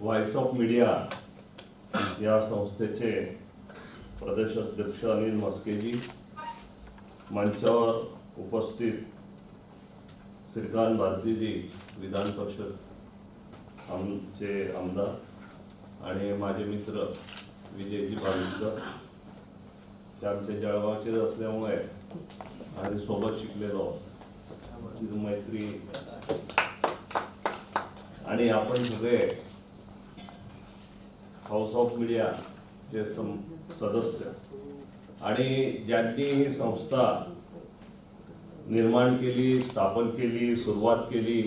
Voice of media या संस्थेचे प्रदेश अध्यक्ष अनिल मस्केजी, मंचावर उपस्थित श्रीकांत भारतीजी, विधान परिषद आमचे आमदार आणि माझे मित्र विजयजी भाविस्कर, ते आमचे जळगावचेच असल्यामुळे आणि सोबत शिकलेलो मैत्री आणि आपण सगळे हाऊस ऑफ मीडियाचे सदस्य आणि ज्यांनी ही संस्था निर्माण केली, स्थापन केली, सुरुवात केली,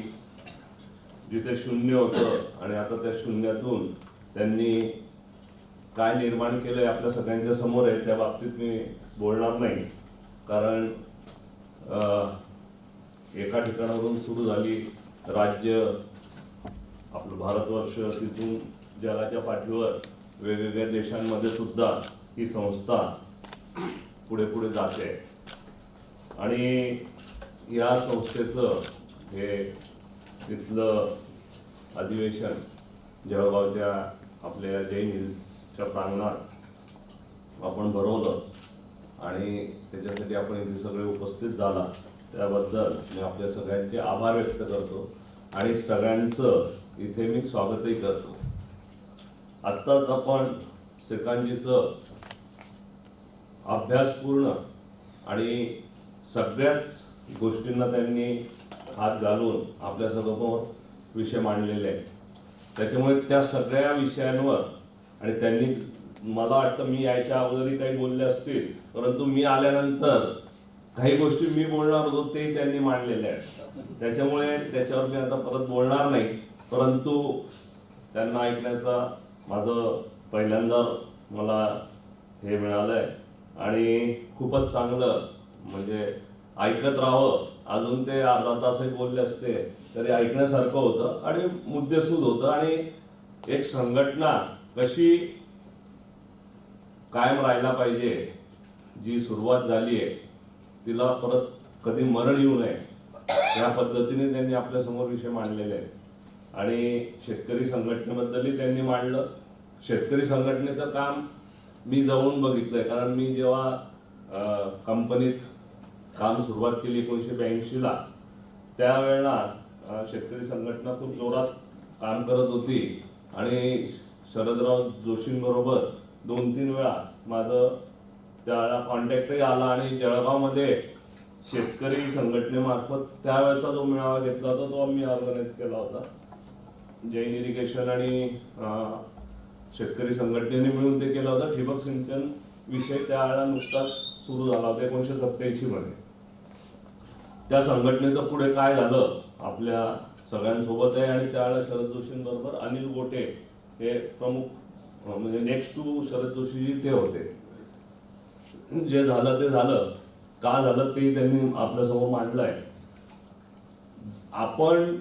जिथे शून्य होतं आणि आता त्या शून्यातून त्यांनी काय निर्माण केलंय आपल्या सगळ्यांच्या समोर आहे. त्या बाबतीत मी बोलणार नाही, कारण एका ठिकाणावरून सुरू झाली राज्य, आपलं भारतवर्ष, तिथून जगाच्या पाठीवर वेगवेगळ्या देशांमध्ये सुद्धा ही संस्था पुढे पुढे जाते. आणि या संस्थेचं हे तिथलं अधिवेशन जळगावच्या आपल्या जैन हिल्सच्या प्रांगणात आपण भरवलं आणि त्याच्यासाठी आपण इथे सगळे उपस्थित झाला, त्याबद्दल मी आपल्या सगळ्यांचे आभार व्यक्त करतो आणि सगळ्यांचं इथे मी स्वागतही करतो. आत्ताच आपण श्रीकांतजीचं अभ्यासपूर्ण आणि सगळ्याच गोष्टींना त्यांनी हात घालून आपल्या समोर विषय मांडलेले आहेत. त्याच्यामुळे त्या सगळ्या विषयांवर आणि त्यांनी, मला वाटतं मी यायच्या अगोदरही काही बोलले असतील, परंतु मी आल्यानंतर काही गोष्टी मी बोलणार होतो तेही त्यांनी मांडलेल्या आहेत. त्याच्यामुळे त्याच्यावर मी आता परत बोलणार नाही, परंतु त्यांना ऐकण्याचा माझं पहिल्यांदा मला हे मिळालंय आणि खूपच चांगलं, म्हणजे ऐकत राहावं. अजून ते अर्धा तासही बोलले असते तरी ऐकण्यासारखं होतं आणि मुद्देसूद होतं. आणि एक संघटना कशी कायम राहायला पाहिजे, जी सुरुवात झाली आहे तिला परत कधी मरण येऊ नये, या पद्धतीने त्यांनी आपल्या समोर विषय मांडलेले आहेत. आणि शेतकरी संघटनेबद्दलही त्यांनी मांडलं. शेतकरी संघटनेचं काम मी जाऊन बघितलंय, कारण मी जेव्हा कंपनीत काम सुरुवात केली 1982ला, त्यावेळेला शेतकरी संघटना खूप जोरात काम करत होती आणि शरदराव जोशींबरोबर 2-3 वेळा माझं त्यावेळेला कॉन्टॅक्टही आला आणि जळगावमध्ये शेतकरी संघटनेमार्फत त्यावेळेचा जो मेळावा घेतला होता तो आम्ही ऑर्गनाईज केला होता. जैन इरिगेशन आणि शेतकरी संघटनेने मिळून ते केलं होतं. ठिबक सिंचन विषय त्यावेळेला नुकताच सुरू झाला होता 1987 मध्ये. त्या संघटनेचं पुढे काय झालं आपल्या सगळ्यांसोबत आहे. आणि त्यावेळेला शरद जोशींबरोबर अनिल गोटे हे प्रमुख, म्हणजे नेक्स्ट टू शरद जोशी ते होते. जे झालं ते झालं, का झालं ते त्यांनी आपल्यासमोर मांडलंय. आपण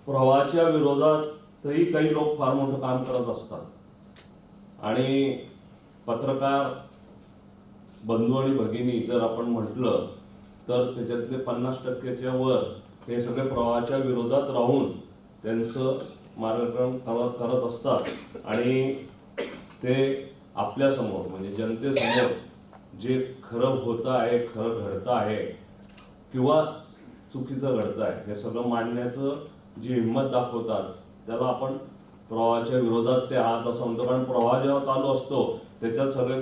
प्रवाहाच्या विरोधातही काही लोक फार मोठं काम करत असतात आणि पत्रकार बंधू आणि भगिनी जर आपण म्हटलं तर त्याच्यातले 50% वर हे सगळे प्रवाहाच्या विरोधात राहून त्यांचं मार्गक्रमण करत असतात. आणि ते आपल्यासमोर, म्हणजे जनतेसमोर जे खरं होतं आहे, खरं घडतं आहे किंवा चुकीचं घडतं आहे, हे सगळं मांडण्याचं जी हिंमत दाखवतात त्याला आपण प्रवाहाच्या विरोधात ते आहात असं म्हणतो. कारण प्रवाह जेव्हा चालू असतो त्याच्यात सगळे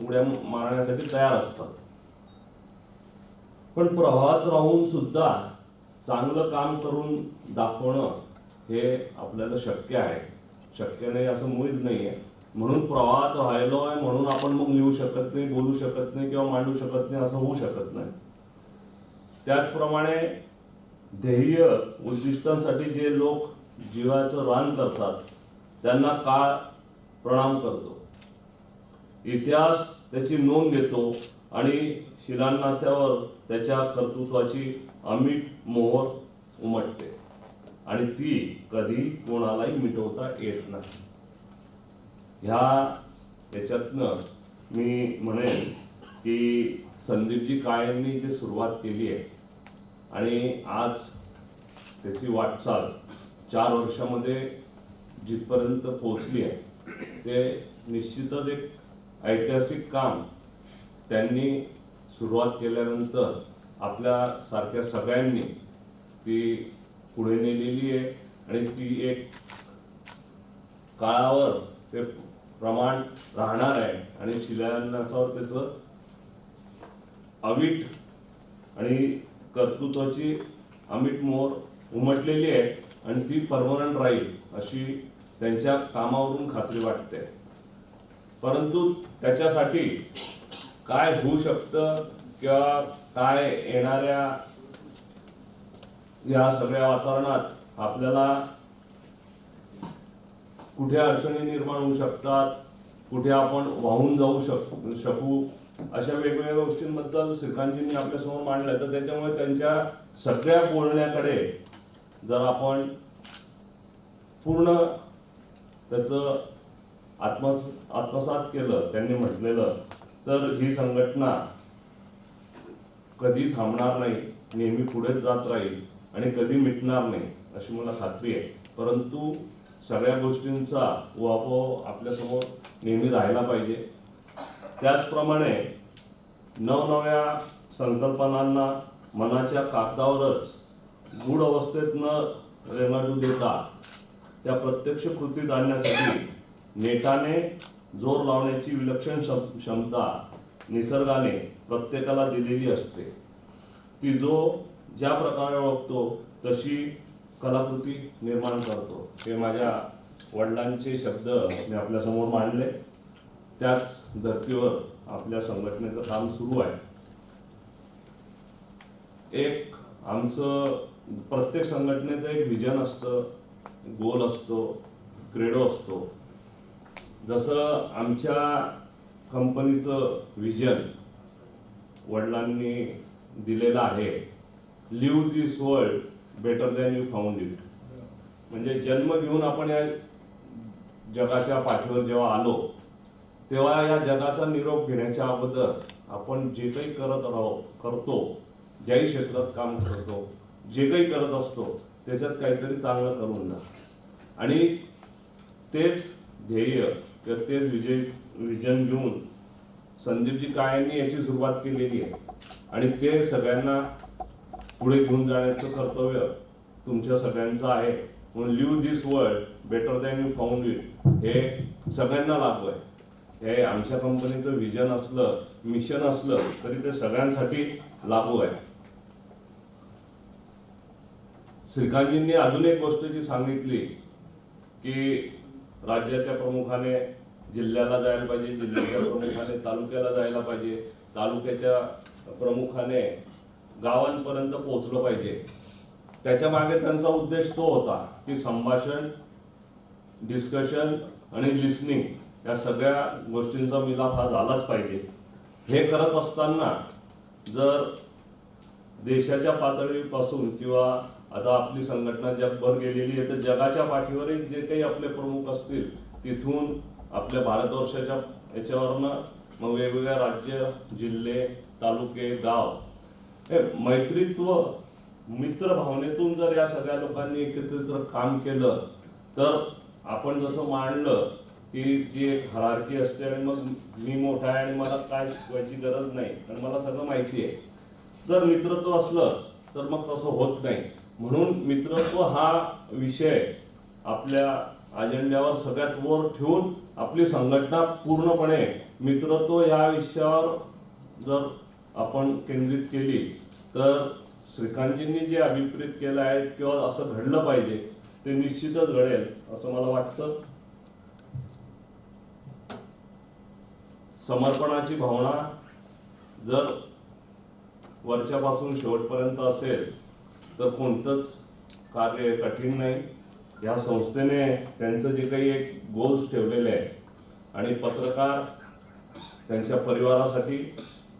उड्या मारण्यासाठी तयार असतात. पण प्रवाहात राहून सुद्धा चांगलं काम करून दाखवणं हे आपल्याला शक्य आहे. शक्य नाही असं मुळीच नाही आहे. म्हणून प्रवाहात राहिलो आहे म्हणून आपण मग लिहू शकत नाही, बोलू शकत नाही किंवा मांडू शकत नाही असं होऊ शकत नाही. त्याचप्रमाणे ध्येय उद्दिष्टांसाठी जे लोक जीवाचं रान करतात त्यांना काळ प्रणाम करतो, इतिहास त्याची नोंद घेतो आणि शिलान्यासावर त्याच्या कर्तृत्वाची अमिट मोहर उमटते आणि ती कधी कोणालाही मिटवता येत नाही. याच्यातनं मी म्हणेन की संदीपजी काळेंनी जी सुरुवात केली आहे आणि आज त्याची वाटचाल 4 वर्षामध्ये जिथपर्यंत पोहोचली आहे ते निश्चितच एक ऐतिहासिक काम त्यांनी सुरुवात केल्यानंतर आपल्या सारख्या सगळ्यांनी ती पुढे नेलेली आहे आणि ती एक काळावर ते प्रमाण राहणार आहे आणि शिलान्यासावर त्याचं अवीट आणि कर्तृत्वाची अमिट मोहर उमटलेली आहे आणि ती परमनंट राहील अशी त्यांच्या कामावरून खात्री वाटते. परंतु त्याच्यासाठी काय होऊ शकतं किंवा काय येणाऱ्या या सगळ्या वातावरणात आपल्याला कुठे अडचणी निर्माण होऊ शकतात, कुठे आपण वाहून जाऊ शकू अशा वेगवेगळ्या गोष्टींबद्दल श्रीकांतजींनी आपल्यासमोर मांडलं. तर त्याच्यामुळे त्यांच्या सगळ्या बोलण्याकडे जर आपण पूर्ण त्याचं आत्मसात केलं त्यांनी म्हटलेलं, तर ही संघटना कधी थांबणार नाही, नेहमी पुढेच जात राहील आणि कधी मिटणार नाही अशी मला खात्री आहे. परंतु सगळ्या गोष्टींचा उहापोह आपल्यासमोर नेहमी राहायला पाहिजे. त्याचप्रमाणे नवनव्या संकल्पनांना मनाच्या कागदावरच गूढ अवस्थेत न रेंगाळू देता त्या प्रत्यक्ष कृतीत आणण्यासाठी नेटाने जोर लावण्याची विलक्षण क्षमता निसर्गाने प्रत्येकाला दिलेली असते. ती जो ज्या प्रकारे ओळखतो तशी कलाकृती निर्माण करतो. हे माझ्या वडिलांचे शब्द मी आपल्यासमोर मांडले. त्याच धर्तीवर आपल्या संघटनेचं काम सुरू आहे. एक आमचं प्रत्येक संघटनेचं एक विजन असतं, गोल असतो, क्रेडो असतो. जसं आमच्या कंपनीचं विजन वडिलांनी दिलेलं आहे, leave this world better than you found it. म्हणजे जन्म घेऊन आपण या जगाच्या पाठीवर जेव्हा आलो तेव्हा या जगाचा निरोप घेण्याच्या अगोदर आपण जे काही करतो, ज्याही क्षेत्रात काम करतो, जे काही करत असतो त्याच्यात काहीतरी चांगलं करून जा. आणि तेच ध्येय किंवा तेच विजन घेऊन संदीपजी काळेंनी याची सुरुवात केलेली आहे आणि ते सगळ्यांना पुढे घेऊन जाण्याचं कर्तव्य तुमच्या सगळ्यांचं आहे. म्हणून leave this world better than you found it हे सगळ्यांना लागू आहे. हे आमच्या कंपनीचं विजन असलं, मिशन असलं तरी ते सगळ्यांसाठी लागू आहे. श्रीकांतजींनी अजून एक गोष्ट जी सांगितली की राज्याच्या प्रमुखाने जिल्ह्याला जायला पाहिजे, जिल्ह्याच्या प्रमुखाने तालुक्याला जायला पाहिजे, तालुक्याच्या प्रमुखाने गावांपर्यंत पोहोचलं पाहिजे. त्याच्या मागे त्यांचा उद्देश तो होता की संभाषण, डिस्कशन आणि लिसनिंग या सगळ्या गोष्टींचा मिलाप हा झालाच पाहिजे. हे करत असताना जर देशाच्या पातळीपासून किंवा आता आपली संघटना जगभर गेलेली आहे, तर जगाच्या पाठीवरही जे काही आपले प्रमुख असतील तिथून आपल्या भारतवर्षाच्या याच्यावरनं मग वेगवेगळ्या राज्य, जिल्हे, तालुके, गाव हे मैत्रीत्व, मित्र भावनेतून जर या सगळ्या लोकांनी एकत्रित काम केलं तर आपण जसं मांडलं की जी एक हायरार्की असते आणि मग मी मोठा आहे आणि मला काय शिकवायची गरज नाही आणि मला सगळं माहिती आहे. जर मित्रत्व असलं तर मग तसं होत नाही. म्हणून मित्रत्व हा विषय आपल्या अजेंड्यावर सगळ्यात वर ठेवून आपली संघटना पूर्णपणे मित्रत्व या विषयावर जर आपण केंद्रित केली तर श्रीकांतजींनी जे अभिप्रेत केलं आहे किंवा असं घडलं पाहिजे ते निश्चितच घडेल असं मला वाटतं. समर्पणाची भावना जर वरच्यापासून शेवटपर्यंत असेल तर कोणतंच कार्य कठीण नाही. या संस्थेने त्यांचं जे काही एक गोल्स ठेवलेले आहे आणि पत्रकार त्यांच्या परिवारासाठी,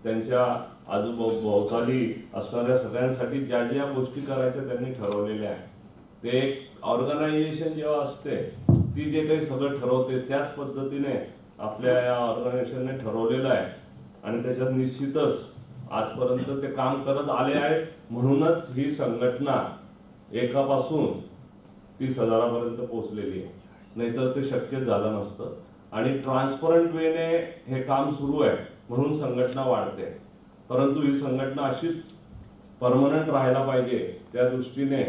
त्यांच्या आजूभोवताली असणाऱ्या सगळ्यांसाठी ज्या ज्या गोष्टी करायच्या त्यांनी ठरवलेल्या आहे. ते एक ऑर्गनायझेशन जेव्हा असते ती जे काही सगळं ठरवते त्याच पद्धतीने आपल्या या ऑर्गनायझेशनने ठरवलेलं आहे आणि त्याच्यात निश्चितच आजपर्यंत ते काम करत आले आहेत. म्हणूनच ही संघटना एकापासून 30,000पर्यंत पोहोचलेली आहे, नाहीतर ते शक्यच झालं नसतं. आणि ट्रान्सपरंट वेने हे काम सुरू आहे म्हणून संघटना वाढते, परंतु ही संघटना अशीच परमनंट राहायला पाहिजे. त्या दृष्टीने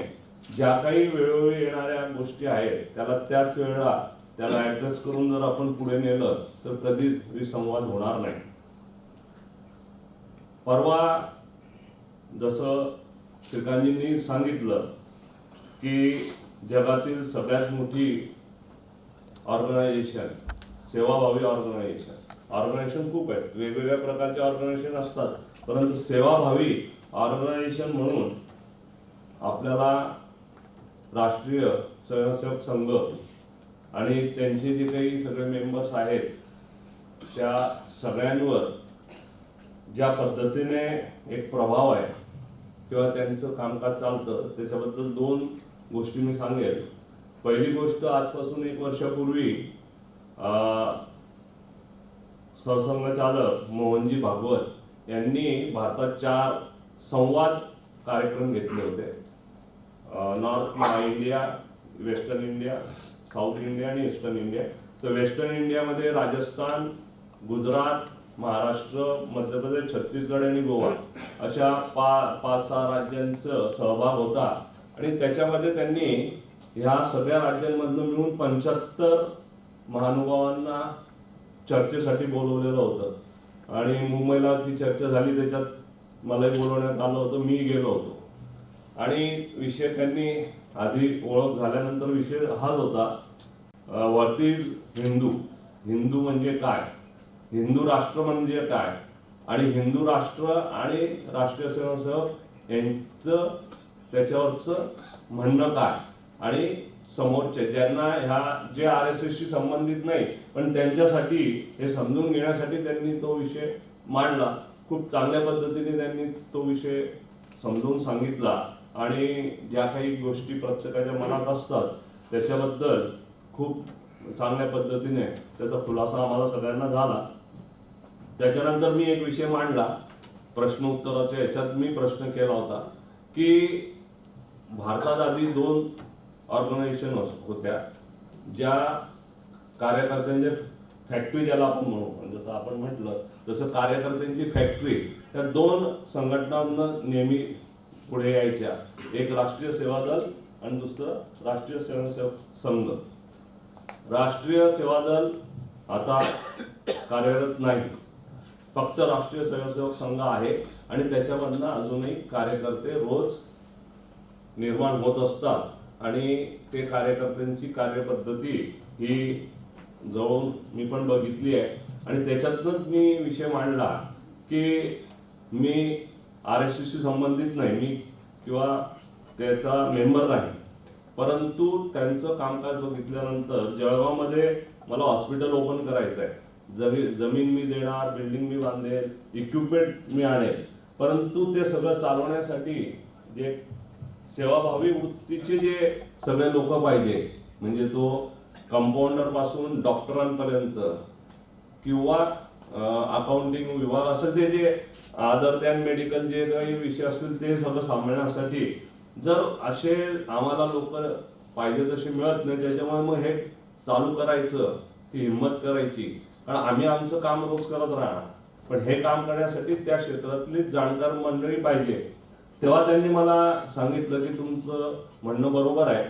ज्या काही वेळोवेळी येणाऱ्या गोष्टी आहेत त्याला त्याच वेळेला त्याला ऍड्रेस करून जर आपण पुढे नेलं तर कधीच विसंवाद होणार नाही. परवा जसं श्रीकांतजींनी सांगितलं की जगातील सगळ्यात मोठी ऑर्गनायझेशन, सेवाभावी ऑर्गनायझेशन खूप आहेत, वेगवेगळ्या प्रकारचे ऑर्गनायझेशन असतात, परंतु सेवाभावी ऑर्गनायझेशन म्हणून आपल्याला राष्ट्रीय स्वयंसेवक संघ आणि त्यांचे जे काही सगळे मेंबर्स आहेत त्या सगळ्यांवर ज्या पद्धतीने एक प्रभाव आहे किंवा त्यांचं कामकाज चालतं त्याच्याबद्दल 2 गोष्टी मी सांगेल. पहिली गोष्ट, आजपासून 1 वर्षापूर्वी सरसंघचालक मोहनजी भागवत यांनी भारतात 4 संवाद कार्यक्रम घेतले होते. North India, western India, south India आणि ईस्टर्न इंडिया. तर वेस्टर्न इंडियामध्ये राजस्थान, गुजरात, महाराष्ट्र, मध्य प्रदेश, छत्तीसगड आणि गोवा अशा 5-6 राज्यांचा सहभाग होता. आणि त्याच्यामध्ये त्यांनी ह्या सगळ्या राज्यांमधून मिळून 75 महानुभावांना चर्चेसाठी बोलवलेलं होतं आणि मुंबईला ती चर्चा झाली, त्याच्यात मलाही बोलवण्यात आलं होतं, मी गेलो होतो. आणि विषय त्यांनी आधी ओळख झाल्यानंतर विषय हाच होता, व्हॉट इज हिंदू, हिंदू म्हणजे काय, हिंदू राष्ट्र म्हणजे काय, आणि हिंदू राष्ट्र आणि राष्ट्रीय स्वयंसेवक यांचं त्याच्यावरचं म्हणणं काय, आणि समोरचे ज्यांना ह्या जे RSSशी संबंधित नाही पण त्यांच्यासाठी हे समजून घेण्यासाठी त्यांनी तो विषय मांडला. खूप चांगल्या पद्धतीने त्यांनी तो विषय समजून सांगितला आणि ज्या काही गोष्टी प्रत्येकाच्या मनात असतात त्याच्याबद्दल खूप चांगल्या पद्धतीने त्याचा खुलासा आम्हाला सगळ्यांना झाला. त्याच्यानंतर मी एक विषय मांडला प्रश्न उत्तराच्या याच्यात. मी प्रश्न केला होता की भारतात आधी 2 ऑर्गनायझेशन होत्या ज्या कार्यकर्त्यांच्या फॅक्टरी ज्याला आपण म्हणू, जसं आपण म्हटलं तसं कार्यकर्त्यांची फॅक्टरी, त्या 2 संघटनांना नेहमी पुढे यायच्या. एक राष्ट्रीय सेवा दल आणि दुसरं राष्ट्रीय स्वयंसेवक संघ. राष्ट्रीय सेवा दल आता कार्यरत नाही, फक्त राष्ट्रीय स्वयंसेवक संघ आहे आणि त्याच्यामधनं अजूनही कार्यकर्ते रोज निर्माण होत असतात आणि ते कार्यकर्त्यांची कार्यपद्धती ही जवळून मी पण बघितली आहे. आणि त्याच्यातूनच मी विषय मांडला की मी RSSशी संबंधित नाही, मी किंवा त्याचा मेंबर नाही, परंतु त्यांचं कामकाज बघितल्यानंतर जळगावमध्ये मला हॉस्पिटल ओपन करायचं आहे, जमीन मी देणार, बिल्डिंग मी बांधेल, इक्विपमेंट मी आणेल, परंतु ते सगळं चालवण्यासाठी जे सेवाभावी वृत्तीचे जे सगळे लोक पाहिजे, म्हणजे तो कंपाऊंडर पासून डॉक्टरांपर्यंत किंवा अकाउंटिंग विभाग असं ते जे अदर दॅन मेडिकल जे काही विषय असतील ते सगळं सांभाळण्यासाठी जर असे आम्हाला लोक पाहिजे तसे मिळत नाही, त्याच्यामुळे मग हे चालू करायचं, ती हिंमत करायची, कारण आम्ही आमचं काम रोज करत राहणार, पण हे काम करण्यासाठी त्या क्षेत्रातली जाणकार मंडळी पाहिजे. तेव्हा त्यांनी मला सांगितलं की तुमचं म्हणणं बरोबर आहे.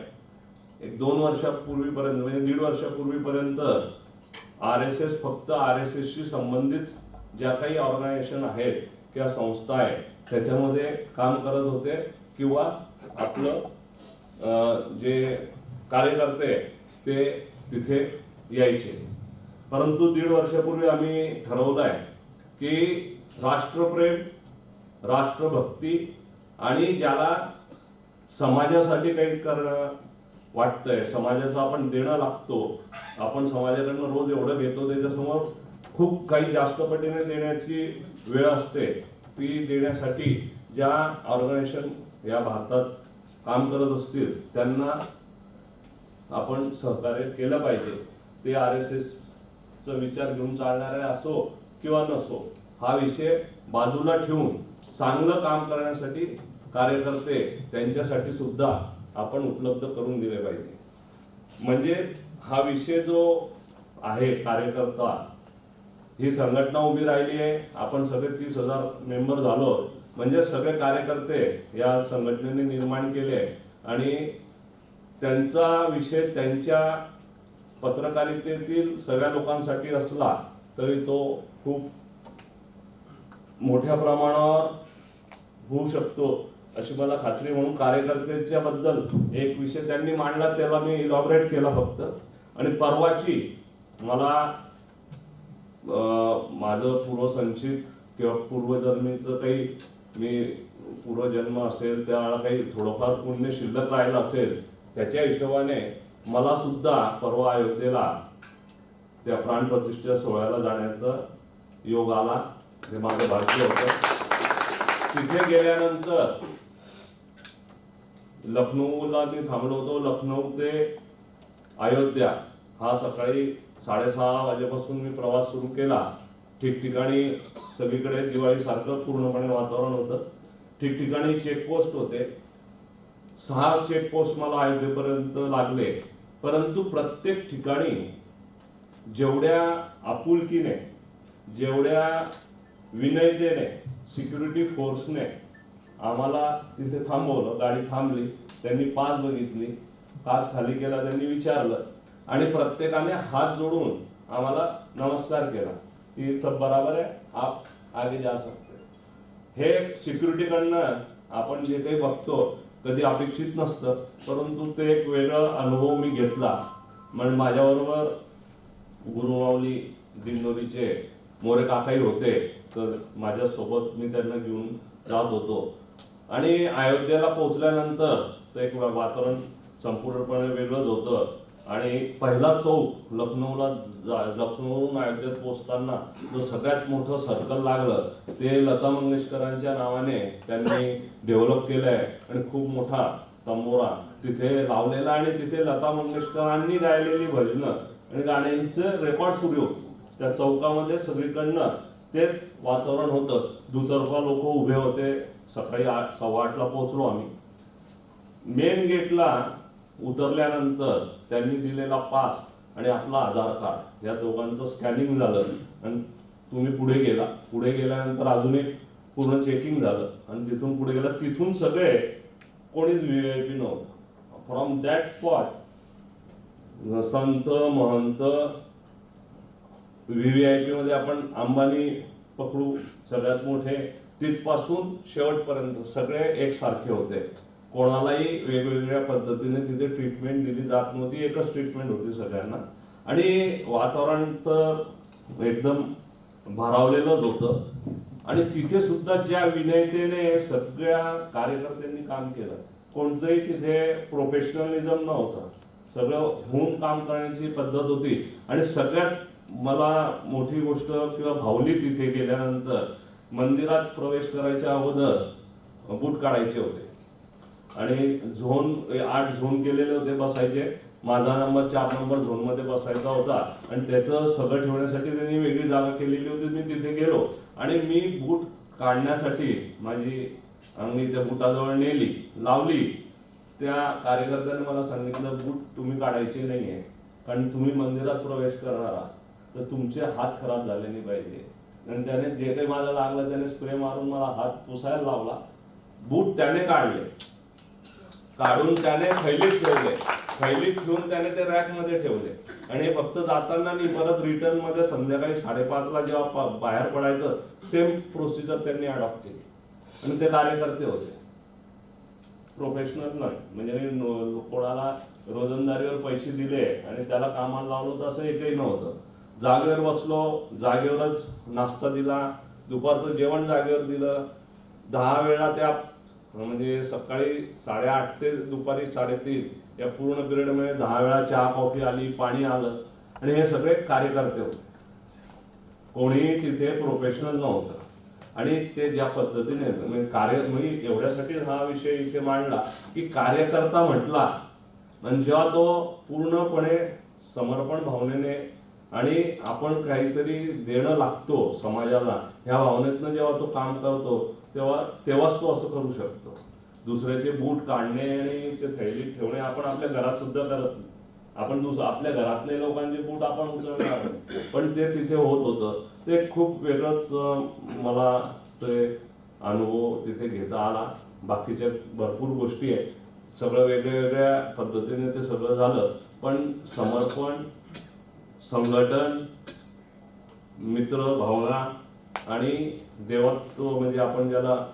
1-2 वर्षापूर्वीपर्यंत म्हणजे 1.5 वर्षापूर्वीपर्यंत RSS फक्त RSSशी संबंधित ज्या काही ऑर्गनायझेशन आहेत किंवा संस्था आहेत त्याच्यामध्ये काम करत होते किंवा आपलं जे कार्यकर्ते ते तिथे यायचे. परंतु 1.5 वर्षापूर्वी आम्ही ठरवलं आहे की राष्ट्रप्रेम, राष्ट्रभक्ती आणि ज्याला समाजासाठी काही करणं वाटतंय, समाजाचं आपण देणं लागतो, आपण समाजाकडनं रोज एवढं घेतो, त्याच्यासमोर खूप काही जास्त पटीने देण्याची वेळ असते, ती देण्यासाठी ज्या ऑर्गनायझेशन या भारतात काम करत असतील त्यांना आपण सहकार्य केलं पाहिजे. ते RSSचा विचार घेऊन चालणारे असो किंवा नसो, हा विषय बाजूला ठेवून चांगलं काम करण्यासाठी कार्यकर्ते त्यांच्यासाठी सुद्धा आपण उपलब्ध करून दिले पाहिजे. म्हणजे हा विषय जो आहे कार्यकर्ता, ही संघटना उभी राहिली आहे, आपण सगळे 30,000 मेंबर झालो, म्हणजे सगळे कार्यकर्ते या संघटनेने निर्माण केले आणि त्यांचा विषय त्यांच्या पत्रकारितेतील सगळ्या लोकांसाठी असला तरी तो खूप मोठ्या प्रमाणावर होऊ शकतो अशी मला खात्री. म्हणून कार्यकर्त्याच्या बद्दल एक विषय त्यांनी मांडला, त्याला मी इलॉबरेट केला फक्त. आणि परवाची मला माझं पूर्वसंचित किंवा पूर्वजन्मीचं काही मी पूर्वजन्म असेल त्याला काही थोडंफार पुण्य शिल्लक राहिलं असेल, त्याच्या हिशोबाने मला सुद्धा परवा अयोध्येला त्या प्राणप्रतिष्ठा सोहळ्याला जाण्याचा योग आला. हे माझं भाग्य होतं. तिथे गेल्यानंतर लखनौला मी थांबलो होतो. लखनौ ते अयोध्या हा सकाळी 6:30 वाजेपासून मी प्रवास सुरू केला. ठिकठिकाणी सगळीकडे दिवाळीसारखं पूर्णपणे वातावरण होतं. ठिकठिकाणी चेकपोस्ट होते. 6 चेकपोस्ट मला अयोध्येपर्यंत लागले. परंतु प्रत्येक ठिकाणी जेवढ्या आपुलकीने, जेवढ्या विनयतेने सिक्युरिटी फोर्सने आम्हाला तिथे थांबवलं. गाडी थांबली, त्यांनी पास बघितली, पास खाली केला, त्यांनी विचारलं आणि प्रत्येकाने हात जोडून आम्हाला नमस्कार केला की सब बराबर है, आप आगे जा सकते. हे सिक्युरिटीकडनं आपण जे काही बघतो कधी अपेक्षित नसतं, परंतु ते एक वेगळा अनुभव मी घेतला. म्हणजे माझ्याबरोबर गुरुमाऊली दिंडोरीचे मोरे काकाही होते, तर माझ्यासोबत मी त्यांना घेऊन जात होतो. आणि अयोध्येला पोहोचल्यानंतर तर एक वातावरण संपूर्णपणे वेगळंच होतं. आणि पहिला चौक लखनौवरून अयोध्येत पोहोचताना जो सगळ्यात मोठं सर्कल लागलं ते लता मंगेशकरांच्या नावाने त्यांनी डेव्हलप केलंय आणि खूप मोठा तंबोरा तिथे लावलेला आणि तिथे लता मंगेशकरांनी गायलेली भजनं आणि गाण्यांचं रेकॉर्ड सुरू होतं. त्या चौकामध्ये सगळीकडनं तेच वातावरण होतं. दुतर्फा लोक उभे होते. सकाळी 8:15ला पोहोचलो आम्ही. मेन गेटला उतरल्यानंतर त्यांनी दिलेला पास आणि आपला आधार कार्ड या दोघांचं स्कॅनिंग झालं आणि तुम्ही पुढे गेला. पुढे गेल्यानंतर अजून एक पूर्ण चेकिंग झालं आणि तिथून पुढे गेला. तिथून सगळे कोणीच VIP नव्हतं. फ्रॉम दॅट स्पॉट संत महंत VVIP मध्ये आपण अंबानी पकडू सगळ्यात मोठे, तिथपासून शेवटपर्यंत सगळे एकसारखे होते. कोणालाही वेगवेगळ्या पद्धतीने तिथे ट्रीटमेंट दिली जात नव्हती. एकच ट्रीटमेंट होती सगळ्यांना. आणि वातावरण तर एकदम भारावलेलंच होतं. आणि तिथे सुद्धा ज्या विनयतेने सगळ्या कार्यकर्त्यांनी काम केलं, कोणतंही तिथे प्रोफेशनलिझम नव्हतं. सगळं होऊन काम करण्याची पद्धत होती. आणि सगळ्यात मला मोठी गोष्ट किंवा भावली तिथे गेल्यानंतर मंदिरात प्रवेश करायच्या अगोदर बूट काढायचे होते आणि 8 झोन केलेले होते बसायचे. माझा नंबर 4 नंबर झोनमध्ये बसायचा होता आणि त्याचं सगळं ठेवण्यासाठी त्यांनी वेगळी जागा केलेली होती. मी तिथे गेलो आणि मी बूट काढण्यासाठी माझी अंगठी त्या बुटाजवळ नेली, लावली. त्या कार्यकर्त्याने मला सांगितलं बूट तुम्ही काढायचे नाही आहे, कारण तुम्ही मंदिरात प्रवेश करणार आहात तर तुमचे हात खराब झाले नाही पाहिजे. आणि त्याने जे काही माझं लागलं त्याने स्प्रे मारून मला हात पुसायला लावला. बूट त्याने काढले, काढून त्याने थैलीत ठेवले, थैलीत ठेवून त्याने ते रॅकमध्ये ठेवले. आणि हे फक्त जाताना नाही, परत रिटर्न मध्ये संध्याकाळी 5:30ला जेव्हा बाहेर पडायचं सेम प्रोसिजर त्यांनी अडॉप्ट केली. आणि ते कार्यकर्ते होते, प्रोफेशनल नाही. म्हणजे मी कोणाला रोजंदारीवर पैसे दिले आणि त्याला कामाला लावलं तर असं एकही नव्हतं. जागेवर बसलो, जागेवरच नाश्ता दिला, दुपारचं जेवण जागेवर दिलं. 10 वेळा त्या म्हणजे सकाळी 8:30 ते दुपारी 3:30 या पूर्ण पिरियडमध्ये 10 वेळा चहा कॉफी आली, पाणी आलं. आणि हे सगळे कार्यकर्ते होते, कोणीही तिथे प्रोफेशनल नव्हतं. आणि ते ज्या पद्धतीने म्हणजे मी एवढ्यासाठी हा विषय इथे मांडला की कार्यकर्ता म्हटला आणि जेव्हा तो पूर्णपणे समर्पण भावनेने आणि आपण काहीतरी देणं लागतो समाजाला ह्या भावनेतनं जेव्हा तो काम करतो तेव्हाच तो असं करू शकतो. दुसऱ्याचे बूट काढणे आणि ते थैलीत ठेवणे आपण आपल्या घरात सुद्धा करत नाही. आपण आपल्या घरातले लोकांचे बूट आपण उचलणार नाही. पण ते तिथे होत होतं. ते खूप वेगळंच मला ते अनुभव तिथे घेता आला. बाकीच्या भरपूर गोष्टी आहेत, सगळं वेगळ्या पद्धतीने ते सगळं झालं. पण समर्पण, संघटन, मित्र भावना आणि देवत्व म्हणजे आपण ज्याला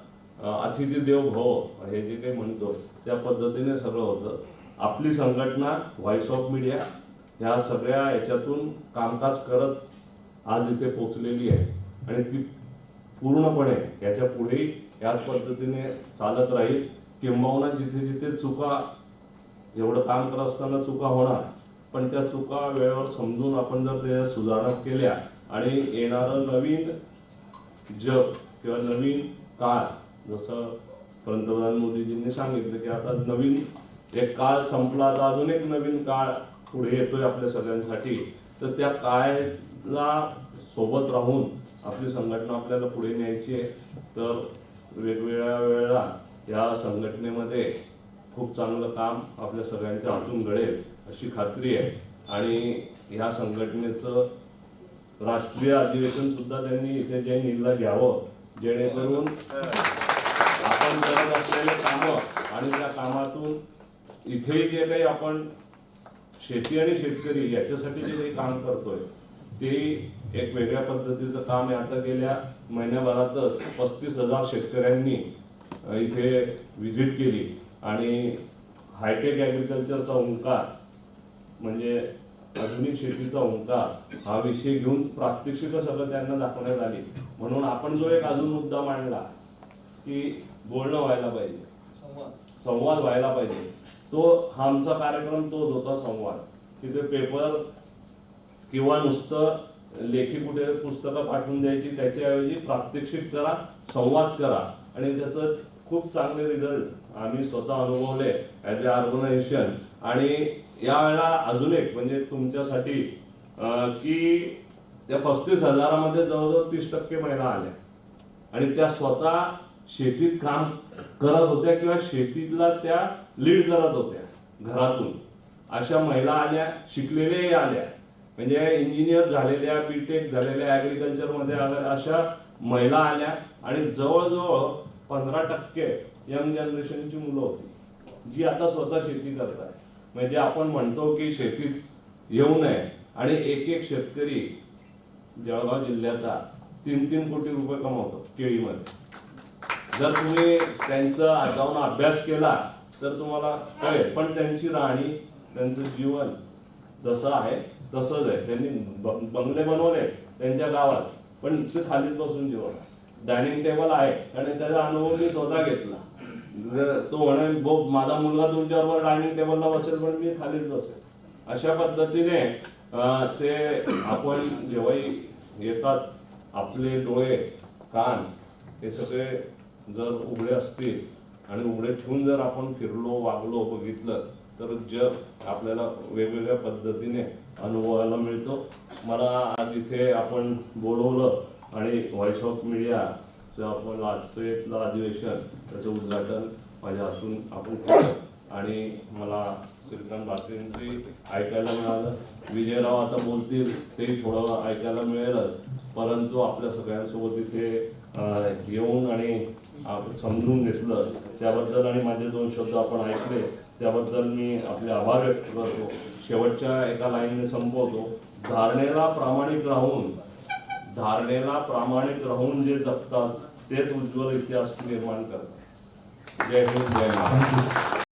अतिथी देव भव हे जे काही म्हणतो त्या पद्धतीने सगळं होतं. आपली संघटना व्हॉइस ऑफ मीडिया ह्या सगळ्या याच्यातून कामकाज करत आज इथे पोचलेली आहे आणि ती पूर्णपणे याच्या पुढेही याच पद्धतीने चालत राहील. किंबहुना जिथे जिथे चुका, एवढं काम करत असताना चुका होणार, पण त्या चुका वेळेवर समजून आपण जर त्या सुधारणा केल्या आणि येणारं नवीन जग किंवा नवीन काळ, जसं पंतप्रधान मोदीजींनी सांगितलं की आता नवीन एक काळ संपला तर अजून एक नवीन काळ पुढे येतोय आपल्या सगळ्यांसाठी, तर त्या काळाला सोबत राहून आपली संघटना आपल्याला पुढे न्यायची आहे. तर वेगवेगळ्या वेळेला या संघटनेमध्ये खूप चांगलं काम आपल्या सगळ्यांच्या हातून घडेल अशी खात्री आहे. आणि ह्या संघटनेचं राष्ट्रीय अधिवेशन सुद्धा त्यांनी इथे जैनीला घ्यावं, जेणेकरून आपण करत असलेले कामं आणि त्या कामातून इथेही जे काही आपण शेती आणि शेतकरी याच्यासाठी जे काही काम करतोय ते एक वेगळ्या पद्धतीचं काम आहे. आता गेल्या महिन्याभरातच 35,000 शेतकऱ्यांनी इथे व्हिजिट केली आणि हायटेक ॲग्रिकल्चरचा ओंकार म्हणजे आधुनिक शेतीचा ओंकार हा विषय घेऊन प्रात्यक्षिकं सगळं त्यांना दाखवण्यात आली. म्हणून आपण जो एक अजून मुद्दा मांडला की बोलणं व्हायला पाहिजे, संवाद व्हायला पाहिजे, तो हा आमचा कार्यक्रम तोच होता, संवाद. तिथे पेपर किंवा नुसतं लेखी कुठे पुस्तकं पाठवून द्यायची, त्याच्याऐवजी प्रात्यक्षिक करा, संवाद करा आणि त्याचं खूप चांगले रिझल्ट आम्ही स्वतः अनुभवले ॲज अ ऑर्गनायझेशन. आणि यावेळेला अजून एक म्हणजे तुमच्यासाठी की त्या 35,000मध्ये जवळजवळ 30% महिला आल्या आणि त्या स्वतः शेतीत काम करत होत्या किंवा शेतीतला त्या लीड करत होत्या घरातून. अशा महिला आल्या, शिकलेल्याही आल्या, म्हणजे इंजिनियर झालेल्या, बीटेक झालेल्या, ॲग्रिकल्चरमध्ये आल्या अशा महिला आल्या आणि जवळजवळ 15% यंग जनरेशनची मुलं होती जी आता स्वतः शेती करत आहे. म्हणजे आपण म्हणतो की शेतीत येऊ नये आणि एक एक शेतकरी जळगाव जिल्ह्याचा 3-3 कोटी रुपये कमावतो केळीमध्ये. जर तुम्ही त्यांचा जाऊन अभ्यास केला तर तुम्हाला कळेल. पण त्यांची राहणी, त्यांचं जीवन जसं आहे तसंच आहे. त्यांनी बंगले बनवले त्यांच्या गावात, पण ते खालीच बसून जेवण, डायनिंग टेबल आहे आणि त्याचा अनुभव मी स्वतः घेतला. तो म्हणे माझा मुलगा तुमच्याबरोबर डायनिंग टेबलला बसेल पण मी खालीच बसेल. अशा पद्धतीने ते आपण जेव्हाही येतात आपले डोळे, कान हे सगळे जर उघडे असतील आणि उघडे ठेवून जर आपण फिरलो, वागलो, बघितलं तर जग आपल्याला वेगवेगळ्या पद्धतीने अनुभवायला मिळतो. मला आज इथे आपण बोलवलं आणि व्हॉइस ऑफ मीडियाचं आपण आजचं अधिवेशन त्याचं उद्घाटन माझ्या हातून आपण केलं आणि मला श्रीकांत भाकरेंची ऐकायला मिळालं. विजयराव आता बोलतील तेही थोडं ऐकायला मिळेल. परंतु आपल्या सगळ्यांसोबत इथे येऊन आणि समजून घेतलं त्याबद्दल आणि माझे 2 शब्द आपण ऐकले त्याबद्दल मी आपले आभार व्यक्त करतो. शेवटच्या एका लाईनने संपवतो. धारणेला प्रामाणिक राहून जे जगतात तेच उज्ज्वल इतिहास निर्माण करतात. जय हिंद, जय महाराष्ट्र.